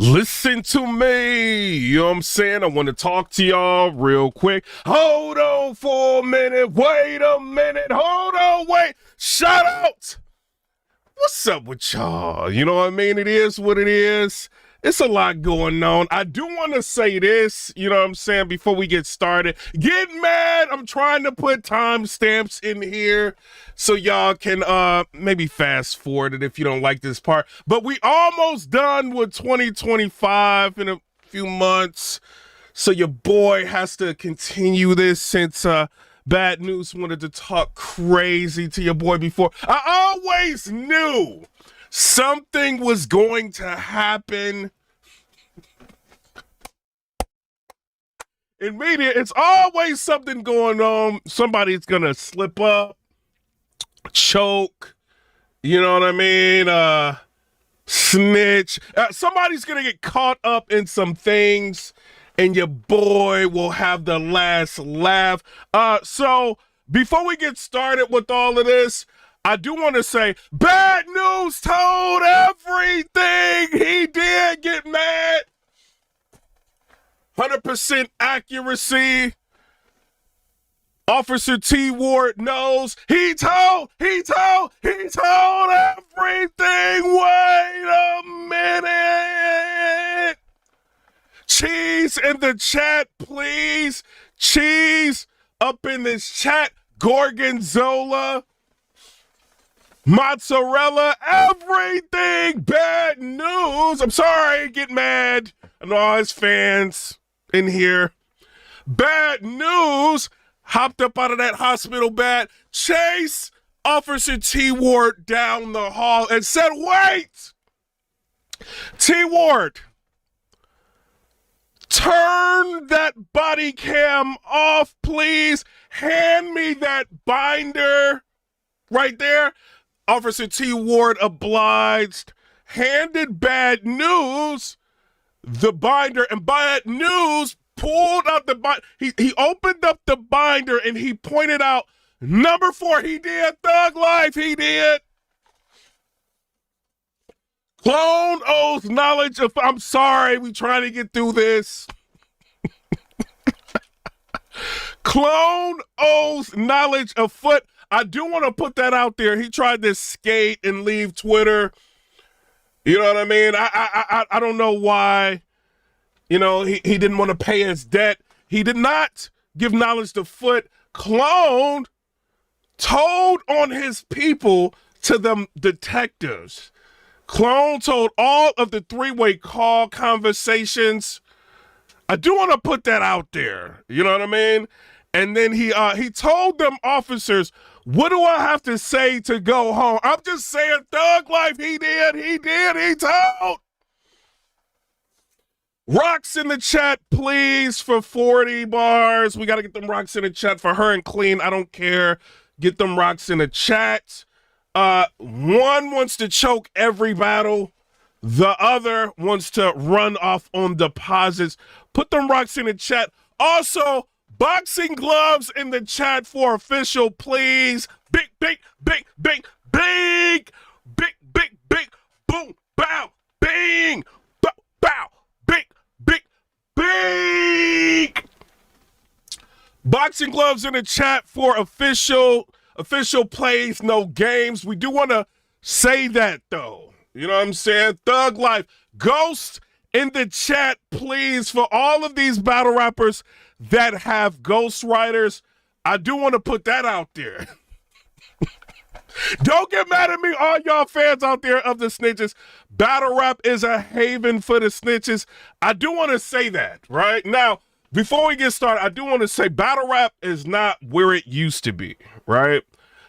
Listen to me, you know what I'm saying? I want to talk to y'all real quick. Hold on for a minute, wait a minute, hold on, wait, shout out. What's up with y'all? You know what I mean? It is what it is. It's a lot going on. I do want to say this, you know what I'm saying, before we get started. Get mad, I'm trying to put timestamps in here so y'all can maybe fast forward it if you don't like this part. But we almost done with 2025 in a few months. So your boy has to continue this since Bad News wanted to talk crazy to your boy before. I always knew something was going to happen. In media, it's always something going on. Somebody's gonna slip up, choke, you know what I mean? Snitch. Somebody's gonna get caught up in some things, and your boy will have the last laugh. So before we get started with all of this, I do want to say, Bad News told everything. He did get mad. 100% accuracy. Officer T. Ward knows. He told everything. Wait a minute. Cheese in the chat, please. Cheese up in this chat. Gorgonzola. Mozzarella, everything. Bad news. I'm sorry, get mad. I know all his fans in here. Bad news. Hopped up out of that hospital bed, chased Officer T. Ward down the hall and said, wait. T. Ward, turn that body cam off, please. Hand me that binder right there. Officer T. Ward obliged, handed Bad News the binder, and Bad News pulled out the binder. He opened up the binder and he pointed out number 4. He did. Thug Life, he did. Clone owes knowledge of, I'm sorry, we trying to get through this. Clone owes knowledge of foot. I do want to put that out there. He tried to skate and leave Twitter. You know what I mean? I don't know why. You know, he didn't want to pay his debt. He did not give knowledge to Foot. Clone told on his people to them detectives. Clone told all of the three-way call conversations. I do want to put that out there. You know what I mean? And then he told them officers, what do I have to say to go home? I'm just saying, Thug Life, he told. Rocks in the chat, please, for 40 bars. We got to get them rocks in the chat for her and Clean. I don't care. Get them rocks in the chat. One wants to choke every battle. The other wants to run off on deposits. Put them rocks in the chat. Also, boxing gloves in the chat for official, please. Big, boom, bow, bing, bow, big. Boxing gloves in the chat for official plays, no games. We do want to say that, though. You know what I'm saying? Thug Life. Ghost in the chat, please, for all of these battle rappers that have ghostwriters. I do want to put that out there. Don't get mad at me, all y'all fans out there of the snitches. Battle rap is a haven for the snitches. I do want to say that, right? Now, before we get started, I do want to say battle rap is not where it used to be, right?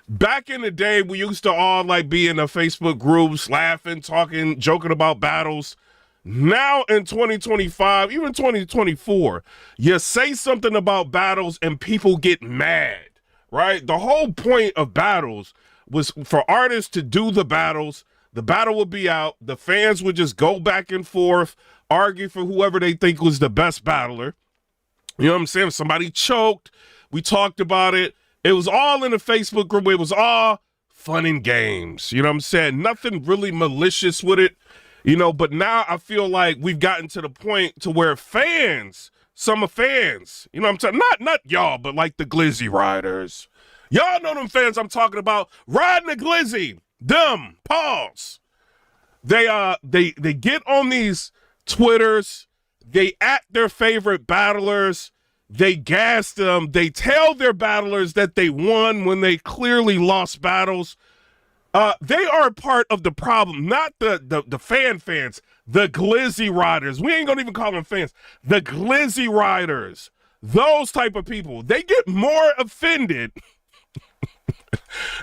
Back in the day, we used to all like be in the Facebook groups, laughing, talking, joking about battles. Now in 2025, even 2024, you say something about battles and people get mad, right? The whole point of battles was for artists to do the battles. The battle would be out. The fans would just go back and forth, argue for whoever they think was the best battler. You know what I'm saying? If somebody choked, we talked about it. It was all in the Facebook group. It was all fun and games. You know what I'm saying? Nothing really malicious with it. You know, but now I feel like we've gotten to the point to where fans, some fans, you know what I'm saying? Not y'all, but like the Glizzy riders. Y'all know them fans I'm talking about. Riding the Glizzy. Them. Pause. They get on these Twitters. They at their favorite battlers. They gas them. They tell their battlers that they won when they clearly lost battles. They are part of the problem, not the fans, the Glizzy riders. We ain't gonna even call them fans. The Glizzy riders, those type of people, they get more offended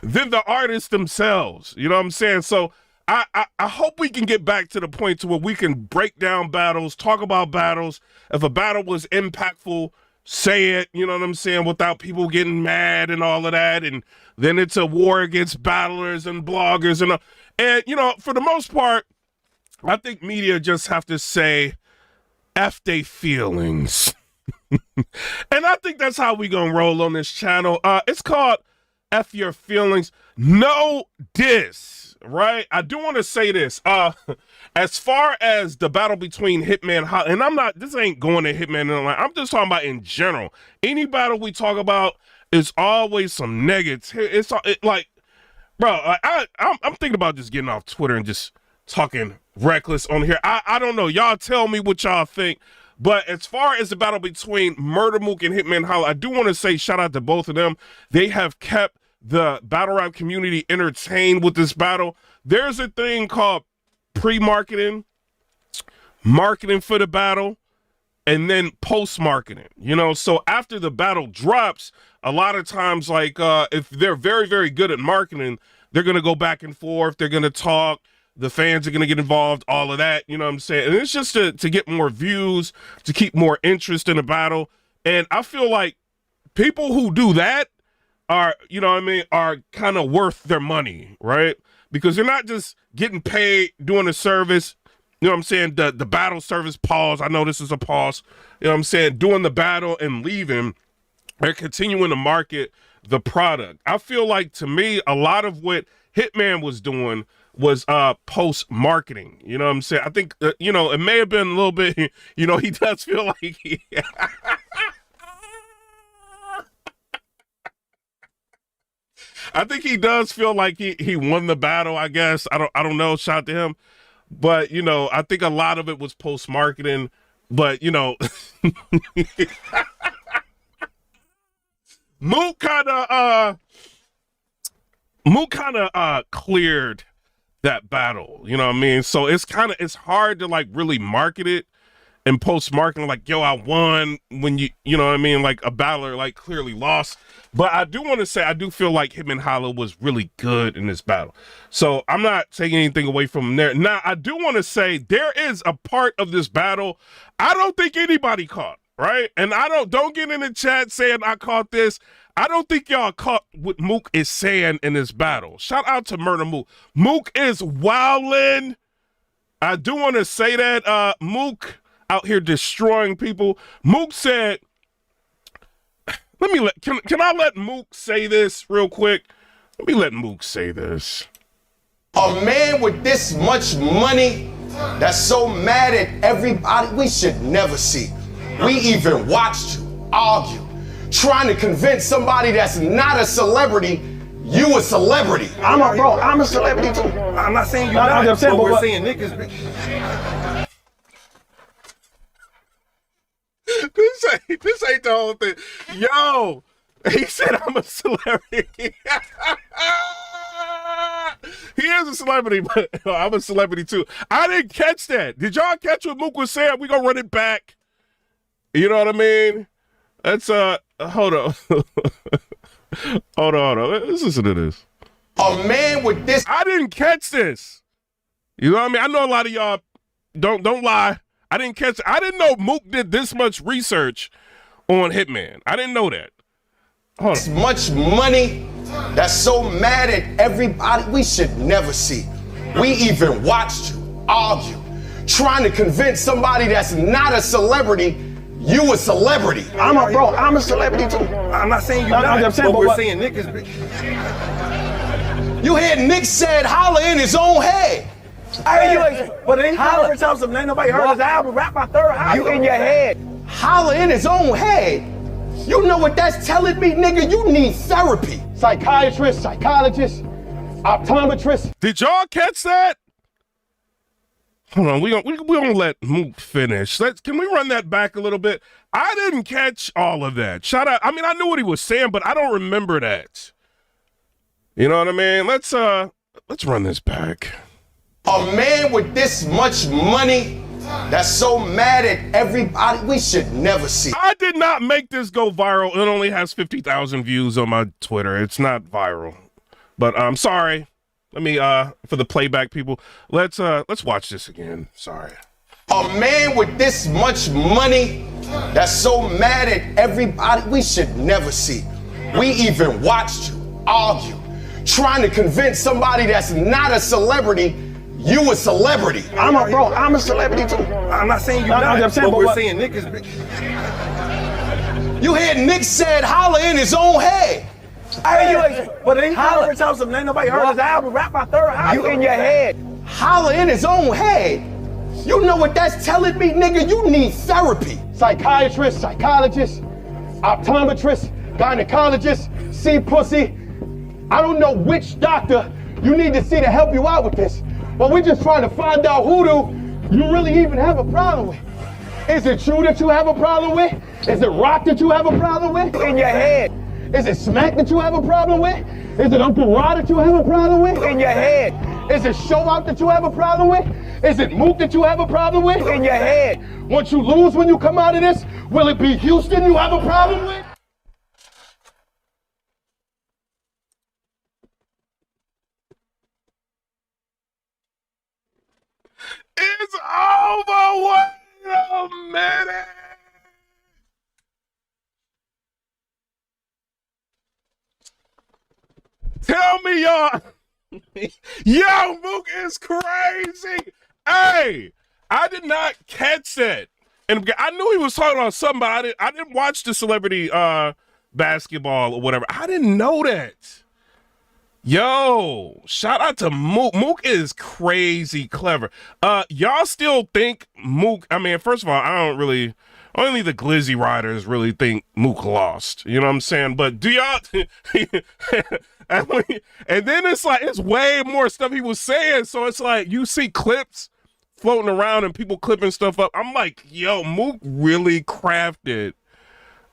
than the artists themselves. You know what I'm saying? So I hope we can get back to the point to where we can break down battles, talk about battles. If a battle was impactful, say it, you know what I'm saying, without people getting mad and all of that. And then it's a war against battlers and bloggers. And you know, for the most part, I think media just have to say, F they feelings. And I think that's how we gonna roll on this channel. It's called F your feelings. No diss, right? I do want to say this. As far as the battle between Hitman, and this ain't going to Hitman and I'm just talking about in general. Any battle we talk about is always some negatives. It's like, bro, I'm thinking about just getting off Twitter and just talking reckless on here. I don't know. Y'all tell me what y'all think. But as far as the battle between Murder Mook and Hitman Holla, I do want to say shout out to both of them. They have kept the battle rap community entertained with this battle. There's a thing called pre-marketing, marketing for the battle, and then post-marketing, you know? So after the battle drops, a lot of times, like, if they're very, very good at marketing, they're going to go back and forth. They're going to talk. The fans are going to get involved, all of that, you know what I'm saying? And it's just to get more views, to keep more interest in the battle. And I feel like people who do that are, you know what I mean, are kind of worth their money, right? Because they're not just getting paid doing a service, you know what I'm saying, the battle service pause. I know this is a pause, you know what I'm saying, doing the battle and leaving. They're continuing to market the product. I feel like, to me, a lot of what Hitman was doing was post-marketing, you know what I'm saying? I think, you know, it may have been a little bit, you know, he does feel like he... I think he does feel like he won the battle, I guess. I don't know, shout out to him. But, you know, I think a lot of it was post-marketing, but, you know, Mook kind of cleared that battle, you know what I mean? So it's hard to like really market it and post-marketing like, yo, I won, when you know what I mean, like a battler like clearly lost. But I do want to say, I do feel like Hitman Holla was really good in this battle. So I'm not taking anything away from him there. Now, I do want to say there is a part of this battle I don't think anybody caught, right? And don't get in the chat saying I caught this. I don't think y'all caught what Mook is saying in this battle. Shout out to Murder Mook. Mook is wildin'. I do want to say that Mook out here destroying people. Mook said, can I let Mook say this real quick? Let me let Mook say this. A man with this much money that's so mad at everybody, we should never see. We even watched you argue, trying to convince somebody that's not a celebrity you a celebrity. I'm a celebrity too. I'm not saying you're not, but we're saying niggas. This ain't the whole thing. Yo, he said I'm a celebrity. He is a celebrity, but I'm a celebrity too. I didn't catch that. Did y'all catch what Mook was saying? We gonna run it back. You know what I mean? That's hold on. hold on. Let's listen to this. A man with this. I didn't catch this. You know what I mean? I know a lot of y'all don't lie. I didn't catch it. I didn't know Mook did this much research on Hitman. I didn't know that. Hold on. This much money that's so mad at everybody, we should never see. We even watched you argue, trying to convince somebody that's not a celebrity you a celebrity. I'm a celebrity too. I'm not saying you're not, but we're saying niggas. You heard Nick said Holla in his own head. Hey, but ain't holler something. Ain't nobody heard his album. Rap my third album. You in your head. Holler in his own head. You know what that's telling me, nigga? You need therapy. Psychiatrist, psychologist, optometrist. Did y'all catch that? Hold on, we gonna let Mook finish. Can we run that back a little bit? I didn't catch all of that. Shout out. I mean, I knew what he was saying, but I don't remember that. You know what I mean? Let's run this back. A man with this much money that's so mad at everybody, we should never see. I did not make this go viral. It only has 50,000 views on my Twitter. It's not viral. But I'm sorry. Let me for the playback people, let's watch this again. Sorry. A man with this much money that's so mad at everybody, we should never see. We even watched you argue, trying to convince somebody that's not a celebrity you a celebrity. I'm a celebrity too. I'm not saying you're not. I'm saying, but we're saying Nick is big. You hear Nick said holler in his own head. Hey, but ain't holler something. Ain't nobody heard his album. Rap my third album. You in your head. Holler in his own head. You know what that's telling me, nigga? You need therapy. Psychiatrist, psychologist, optometrist, gynecologist, see pussy. I don't know which doctor you need to see to help you out with this, but we're just trying to find out who do you really even have a problem with. Is it true that you have a problem with? Is it rock that you have a problem with? In your head. Is it smack that you have a problem with? Is it Uncle Rod that you have a problem with? In your head. Is it show out that you have a problem with? Is it Mook that you have a problem with? In your head. Once you lose when you come out of this, will it be Houston you have a problem with? It's over. Wait a minute. Tell me y'all. Yo, Mook is crazy. Hey, I did not catch that. And I knew he was talking about something, but I didn't watch the celebrity basketball or whatever. I didn't know that. Yo, shout out to Mook. Mook is crazy clever. Y'all still think Mook, I mean, first of all, only the glizzy riders really think Mook lost. You know what I'm saying? But do y'all, and then it's way more stuff he was saying. So it's like, you see clips floating around and people clipping stuff up. I'm like, yo, Mook really crafted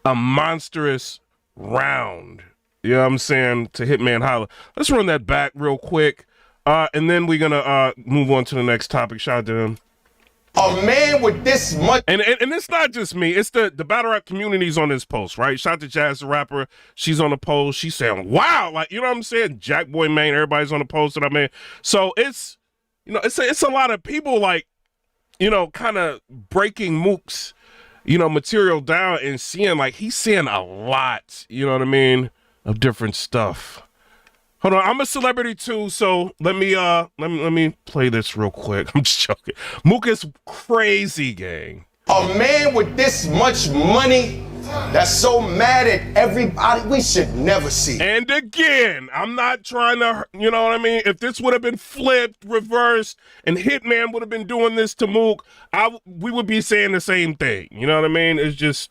a monstrous round. You know what I'm saying? To Hitman Holla. Let's run that back real quick. And then we're going to move on to the next topic. Shout out to him. A man with this much. And it's not just me. It's the battle rap community's on this post, right? Shout out to Jazz the Rapper. She's on the post. She's saying, wow. Like, you know what I'm saying? Jack Boy Main, everybody's on the post that I made. So it's, you know, it's a lot of people like, you know, kind of breaking Mook's, you know, material down and seeing like he's saying a lot, you know what I mean, of different stuff. Hold on, I'm a celebrity too, so let me play this real quick. I'm just joking. Mook is crazy, gang. A man with this much money that's so mad at everybody, we should never see. And again, I'm not trying to, you know what I mean? If this would have been flipped, reversed, and Hitman would have been doing this to Mook, we would be saying the same thing. You know what I mean? It's just,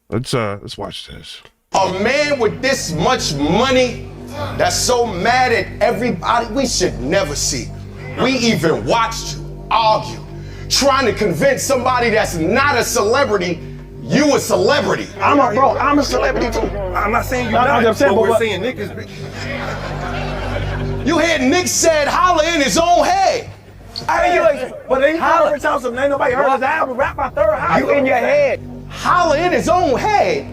let's watch this. A man with this much money that's so mad at everybody, we should never see. We even watched you argue, trying to convince somebody that's not a celebrity you a celebrity. I'm a celebrity too. I'm not saying you're not. I'm saying, but we're saying Nick is big. You hear Nick said holler in his own head. Hey, but ain't holler something. Ain't nobody heard his album. Rap my third album. You in your head. Holler in his own head.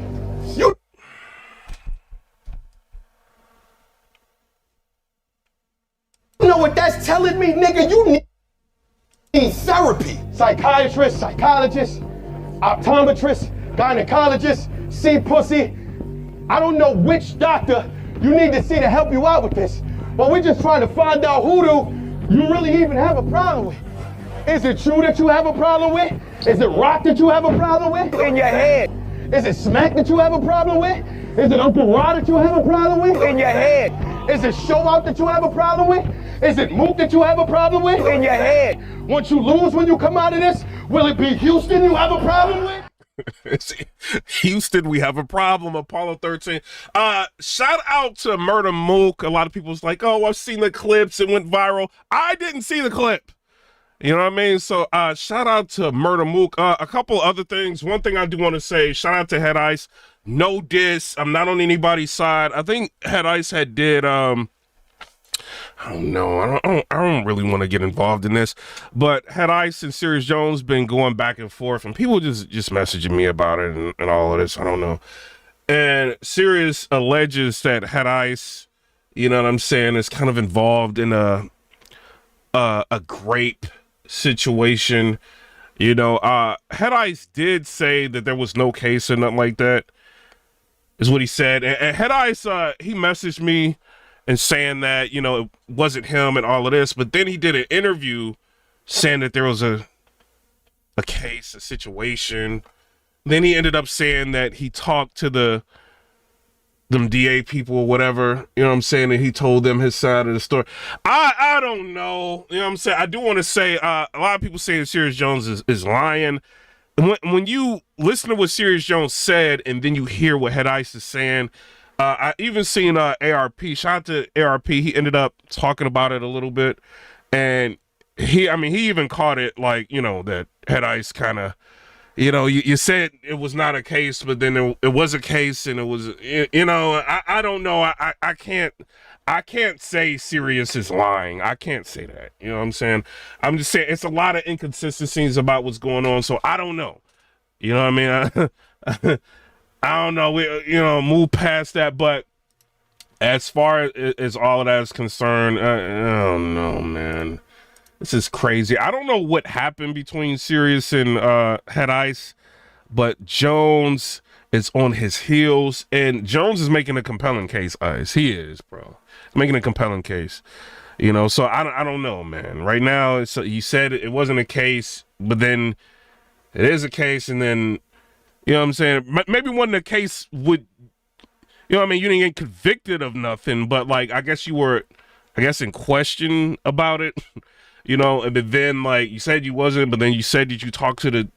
You know what that's telling me, nigga? You need therapy. Psychiatrist, psychologist, optometrist, gynecologist, see pussy. I don't know which doctor you need to see to help you out with this, but we're just trying to find out who do you really even have a problem with. Is it true that you have a problem with? Is it rock that you have a problem with? In your head. Is it smack that you have a problem with? Is it Uncle Rod that you have a problem with? In your head. Is it Show Out that you have a problem with? Is it Mook that you have a problem with? In your head. Once you lose when you come out of this, will it be Houston you have a problem with? Houston, we have a problem. Apollo 13. Shout out to Murder Mook. A lot of people was like, oh, I've seen the clips. It went viral. I didn't see the clip. You know what I mean? So shout out to Murder Mook. A couple other things. One thing I do want to say, shout out to Head Ice. No diss. I'm not on anybody's side. I think Head Ice had did I don't know. I don't really want to get involved in this, but Head Ice and Sirius Jones been going back and forth, and people just messaging me about it and all of this. I don't know. And Sirius alleges that Head Ice, you know what I'm saying, is kind of involved in a grape situation. You know, Head Ice did say that there was no case or nothing like that, is what he said. And Head Ice, he messaged me and saying that, you know, it wasn't him and all of this, but then he did an interview saying that there was a case, a situation. Then he ended up saying that he talked to them DA people or whatever, you know what I'm saying, and he told them his side of the story. I don't know, you know what I'm saying. I do want to say, a lot of people saying Sirius Jones is lying. When you listen to what Sirius Jones said and then you hear what Head Ice is saying, I even seen ARP. Shout out to ARP. He ended up talking about it a little bit, and he even caught it, like, you know, that Head Ice kind of, you know, you said it was not a case, but then it was a case, and it was, you know, I don't know. I can't say Sirius is lying. I can't say that. You know what I'm saying? I'm just saying it's a lot of inconsistencies about what's going on, so I don't know. You know what I mean? I don't know. We, you know, move past that. But as far as all of that is concerned, I don't know, man. This is crazy. I don't know what happened between Sirius and Head Ice, but Jones is on his heels, and Jones is making a compelling case. Ice, he is, bro, making a compelling case. You know, so I don't know, man. Right now, it's, you said it wasn't a case, but then it is a case, and then, you know what I'm saying? Maybe when the case would, you know what I mean? You didn't get convicted of nothing, but, like, I guess you were, in question about it, you know? But then, like, you said you wasn't, but then you said that you talked to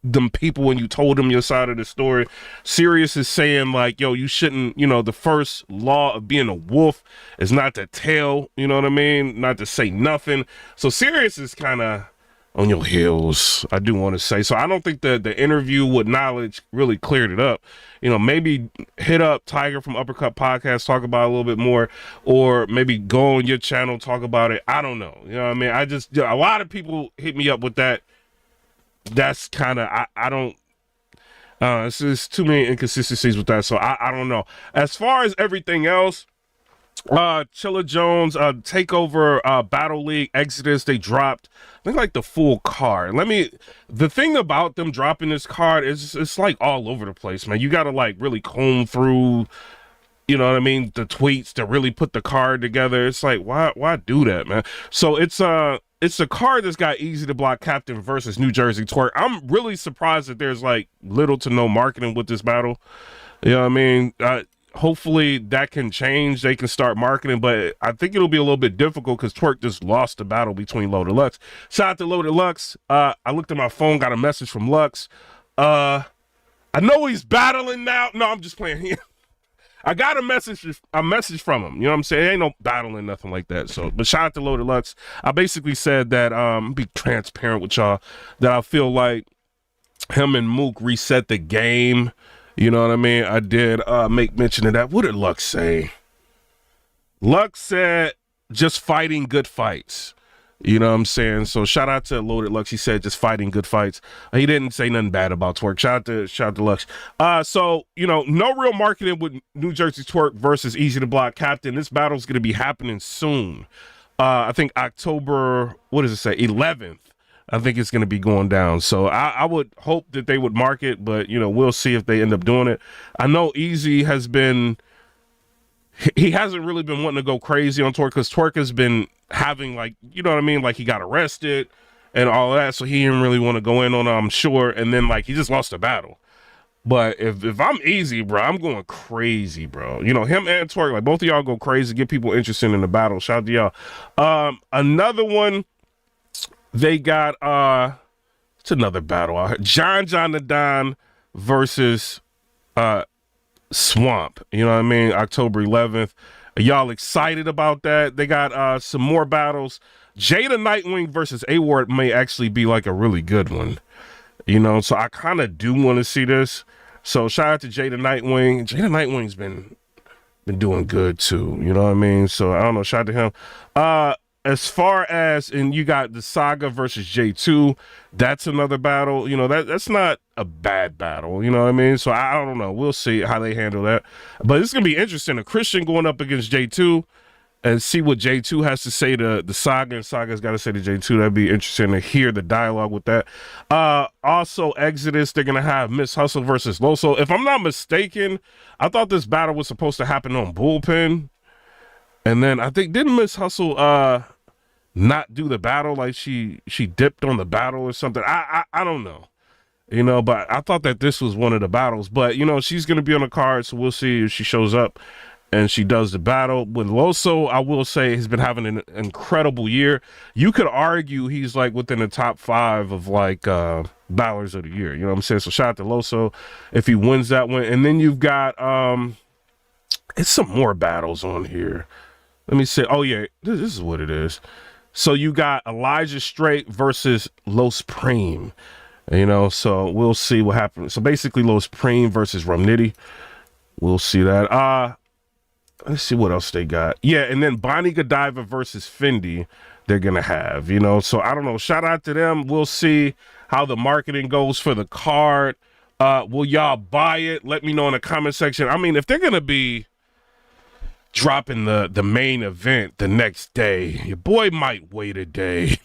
them people when you told them your side of the story. Sirius is saying, like, yo, you shouldn't, you know, the first law of being a wolf is not to tell, you know what I mean? Not to say nothing. So Sirius is kind of on your heels, I do want to say. So I don't think the interview with Knowledge really cleared it up. You know, maybe hit up Tiger from Uppercut Podcast, talk about it a little bit more, or maybe go on your channel, talk about it. I don't know. You know what I mean? A lot of people hit me up with that. That's kind of, I don't, it's just too many inconsistencies with that. So I don't know. As far as everything else, Chilla Jones, Takeover, Battle League, Exodus, they dropped, I think, like, the full card. The thing about them dropping this card is it's like all over the place, man. You got to, like, really comb through, you know what I mean, the tweets to really put the card together. It's like, why do that, man? So it's a card that's got Easy to Block Captain versus New Jersey Twerk. I'm really surprised that there's, like, little to no marketing with this battle. You know what I mean? Hopefully that can change. They can start marketing, but I think it'll be a little bit difficult because Twerk just lost the battle between Loaded Lux. Shout out to Loaded Lux. I looked at my phone, got a message from Lux. I know he's battling now. No, I'm just playing. I got a message from him. You know what I'm saying? Ain't no battling, nothing like that. So, but shout out to Loaded Lux. I basically said that, be transparent with y'all, that I feel like him and Mook reset the game. You know what I mean? I did make mention of that. What did Lux say? Lux said, just fighting good fights. You know what I'm saying? So shout out to Loaded Lux. He said, just fighting good fights. He didn't say nothing bad about Twerk. Shout out to Lux. So, you know, no real marketing with New Jersey Twerk versus Easy to Block Captain. This battle's going to be happening soon. I think October, 11th. I think it's going to be going down. So I would hope that they would market, but, you know, we'll see if they end up doing it. I know Easy has been, he hasn't really been wanting to go crazy on Twerk because Twerk has been having, like, you know what I mean? Like, he got arrested and all of that. So he didn't really want to go in on it, I'm sure. And then, like, he just lost a battle. But if I'm easy, bro, I'm going crazy, bro. You know, him and Twerk, like both of y'all go crazy, get people interested in the battle. Shout out to y'all. Another one, they got it's another battle out here. John the Don versus Swamp. You know what I mean? October 11th. Are y'all excited about that? They got some more battles. Jada Nightwing versus A-Ward may actually be like a really good one. You know, so I kind of do want to see this. So shout out to Jada Nightwing. Jada Nightwing's been doing good too. You know what I mean? So I don't know. Shout out to him. As far as, and you got the Saga versus J2. That's another battle. You know, that's not a bad battle. You know what I mean? So I don't know. We'll see how they handle that. But it's going to be interesting. A Christian going up against J2 and see what J2 has to say to the Saga, and Saga's got to say to J2. That'd be interesting to hear the dialogue with that. Also, Exodus, they're going to have Miss Hustle versus Loso. If I'm not mistaken, I thought this battle was supposed to happen on Bullpen. And then I think, didn't Miss Hustle not do the battle? Like she dipped on the battle or something. I don't know. You know, but I thought that this was one of the battles. But, you know, she's going to be on the card, so we'll see if she shows up and she does the battle. With Loso, I will say, has been having an incredible year. You could argue he's like within the top 5 of like battlers of the year. You know what I'm saying? So shout out to Loso if he wins that one. And then you've got it's some more battles on here. Let me say, oh yeah, this is what it is. So you got Elijah Straight versus Los Preem. You know, so we'll see what happens. So basically Los Preem versus Rumnitty. We'll see that. Let's see what else they got. Yeah, and then Bonnie Godiva versus Fendi they're going to have, you know. So I don't know. Shout out to them. We'll see how the marketing goes for the card. Will y'all buy it? Let me know in the comment section. I mean, if they're going to be dropping the main event the next day, your boy might wait a day.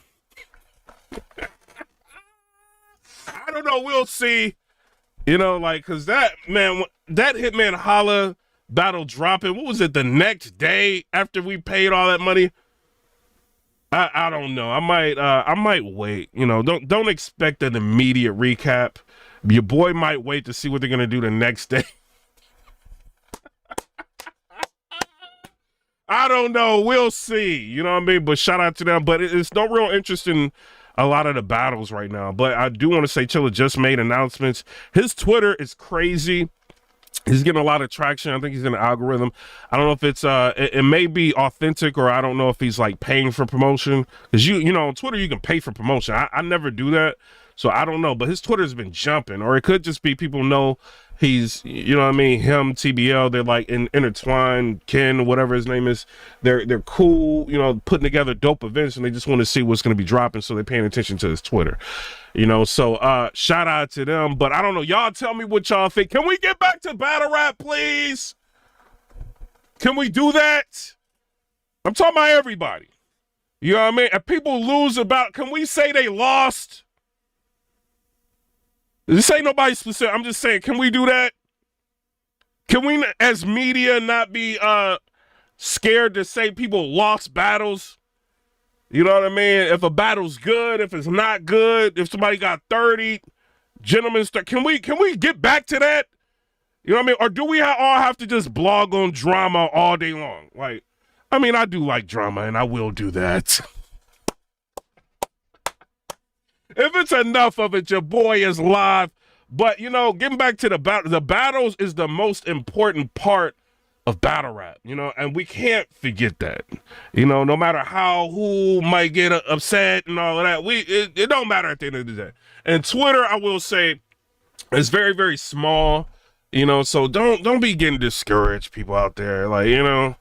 I don't know. We'll see. You know, like, because that Hitman Holla battle dropping, what was it, the next day after we paid all that money? I don't know. I might wait. You know, don't expect an immediate recap. Your boy might wait to see what they're gonna do the next day. I don't know. We'll see. You know what I mean? But shout out to them. But it's no real interest in a lot of the battles right now. But I do want to say Chilla just made announcements. His Twitter is crazy. He's getting a lot of traction. I think he's in the algorithm. I don't know if it's it may be authentic, or I don't know if he's like paying for promotion. Because you know on Twitter you can pay for promotion. I never do that, so I don't know. But his Twitter's been jumping, or it could just be people know he's, you know what I mean, him, TBL, they're like intertwined, Ken, whatever his name is. They're cool, you know, putting together dope events, and they just want to see what's going to be dropping, so they're paying attention to his Twitter. You know, so shout out to them. But I don't know. Y'all tell me what y'all think. Can we get back to battle rap, please? Can we do that? I'm talking about everybody. You know what I mean? If people lose about, can we say they lost? This ain't nobody specific. I'm just saying, can we do that? Can we, as media, not be scared to say people lost battles? You know what I mean? If a battle's good, if it's not good, if somebody got 30, gentlemen, can we get back to that? You know what I mean? Or do we all have to just blog on drama all day long? Like, I mean, I do like drama, and I will do that. If it's enough of it, your boy is live. But, you know, getting back to the battles is the most important part of battle rap, you know, and we can't forget that. You know, no matter who might get upset and all of that, it don't matter at the end of the day. And Twitter, I will say, is very, very small, you know, so don't be getting discouraged, people out there. Like, you know,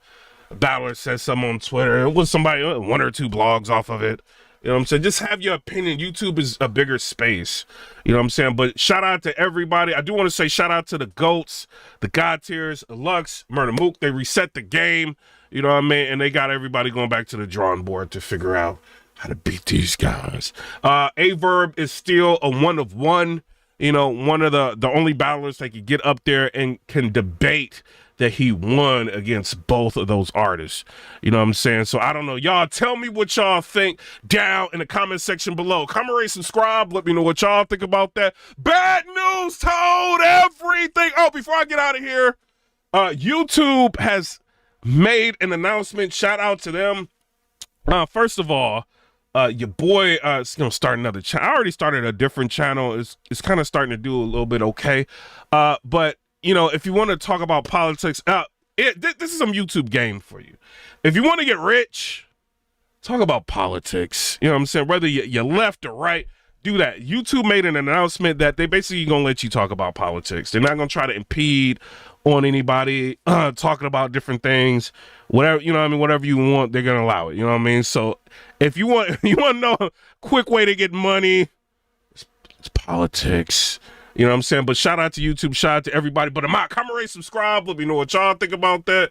a battler says something on Twitter, it was somebody, 1 or 2 blogs off of it. You know what I'm saying? Just have your opinion. YouTube is a bigger space. You know what I'm saying? But shout out to everybody. I do want to say shout out to the GOATs, the God tiers, Lux, Murder Mook. They reset the game. You know what I mean? And they got everybody going back to the drawing board to figure out how to beat these guys. Averb is still a 1 of 1. You know, one of the only battlers that can get up there and can debate that he won against both of those artists. You know what I'm saying? So I don't know. Y'all tell me what y'all think down in the comment section below. Comment, rate, subscribe. Let me know what y'all think about that. Bad news told everything. Oh, before I get out of here, YouTube has made an announcement. Shout out to them. First of all, your boy is gonna start another channel. I already started a different channel. It's kind of starting to do a little bit okay. But you know, if you want to talk about politics, this is some YouTube game for you. If you want to get rich, talk about politics. You know what I'm saying? Whether you're left or right, do that. YouTube made an announcement that they basically gonna let you talk about politics. They're not gonna try to impede on anybody talking about different things. Whatever, you know what I mean, whatever you want, they're gonna allow it. You know what I mean? So if you want to know a quick way to get money, it's politics. You know what I'm saying? But shout out to YouTube, shout out to everybody. But I'm out. Comment, rate, subscribe. Let me know what y'all think about that.